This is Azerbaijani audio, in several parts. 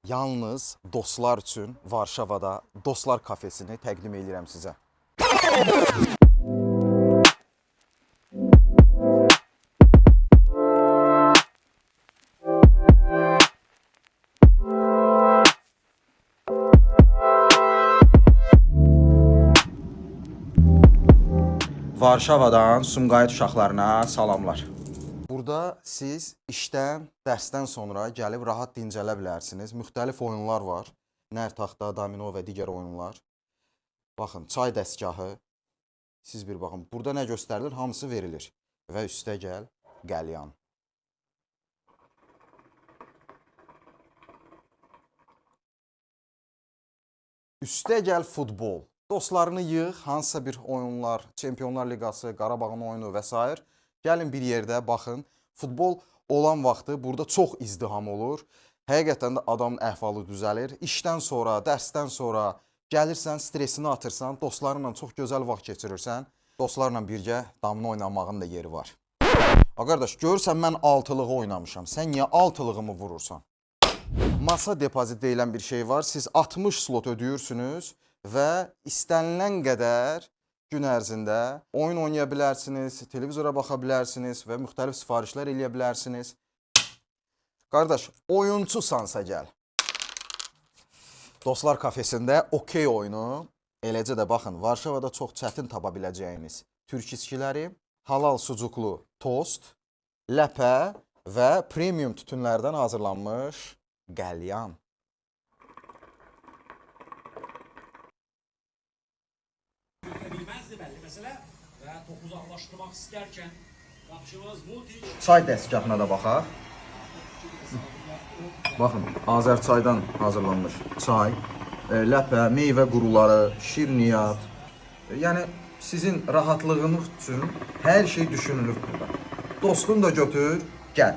Yalnız dostlar üçün Varşavada Dostlar kafesini təqdim edirəm sizə. Varşavadan Sumqayıt uşaqlarına salamlar. Burada siz işdən, dərsdən sonra gəlib rahat dincələ bilərsiniz. Müxtəlif oyunlar var. Nər taxta, domino və digər oyunlar. Baxın, çay dəstgahı. Siz bir baxın, burada nə göstərilir? Hamısı verilir. Və üstə gəl, qəlyan. Üstə gəl futbol. Dostlarını yığ, hansısa bir oyunlar, Çempionlar Liqası, Qarabağın oyunu və s. Gəlin bir yerdə baxın. Futbol olan vaxtı burada çox izdiham olur. Həqiqətən də adamın əhvalı düzəlir. İşdən sonra, dərsdən sonra gəlirsən, stresini atırsan, dostlarınla çox gözəl vaxt keçirirsən. Dostlarla birgə damla oynamağın da yeri var. Qardaş, görürsən mən altılığı oynamışam. Sən niyə altılığımı vurursan? Masa depozit deyilən bir şey var. Siz 60 slot ödəyirsiniz və istənilən qədər gün ərzində oyun oynaya bilərsiniz, televizora baxa bilərsiniz və müxtəlif sifarişlər eləyə bilərsiniz. Qardaş, oyunçusansa gəl. Dostlar kafesində okey oyunu, eləcə də baxın, Varşavada çox çətin tapa biləcəyiniz türk içkiləri, halal sucuklu tost, ləpə və premium tütünlərdən hazırlanmış qəlyan. Bilməzdi bəlli məsələ və topu uzaqlaşdırmaq istərkən qapıçımız Mutiç Çay dəstgahına da baxaq. Baxın, Azərçaydan hazırlanmış çay, ləpə, meyvə quruları, şirniyyat. Yəni sizin rahatlığınız üçün hər şey düşünülür burada. Dostun da götür, gəl.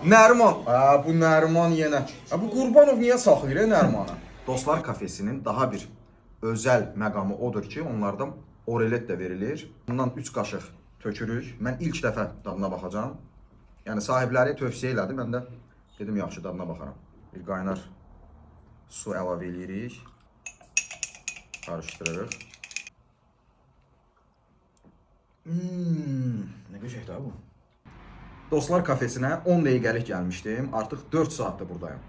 Nəriman, bu Nəriman yenə. Bu Qurbanov niyə saxlayır Nərimanı? Dostlar kafesinin daha bir özəl məqamı odur ki, onlardan orelet də verilir. Bundan 3 qaşıq tökürük. Mən ilk dəfə dadına baxacağam. Yəni sahibləri tövsiyə elədi, mən də dedim yaxşı dadına baxaram. Bir qaynar su əlavə edirik. Qarışdırırıq. Nə qəşəngdir bu. Dostlar kafesinə 10 dəqiqəlik gəlmişdim. Artıq 4 saatdır buradayım.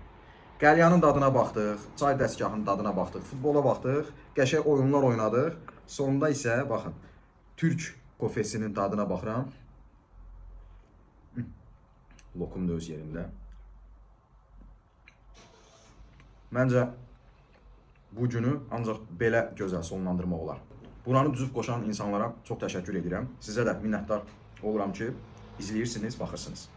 Qəlyanın dadına baxdıq, çay dəstgahının dadına baxdıq, futbola baxdıq, qəşəng oyunlar oynadıq. Sonunda isə baxın, türk kofesinin dadına baxıram. Lokum da öz yerində. Məncə bu günü ancaq belə gözəl sonlandırmaq olar. Buranı düzüb qoşan insanlara çox təşəkkür edirəm. Sizə də minnətdar oluram ki, izləyirsiniz, baxırsınız.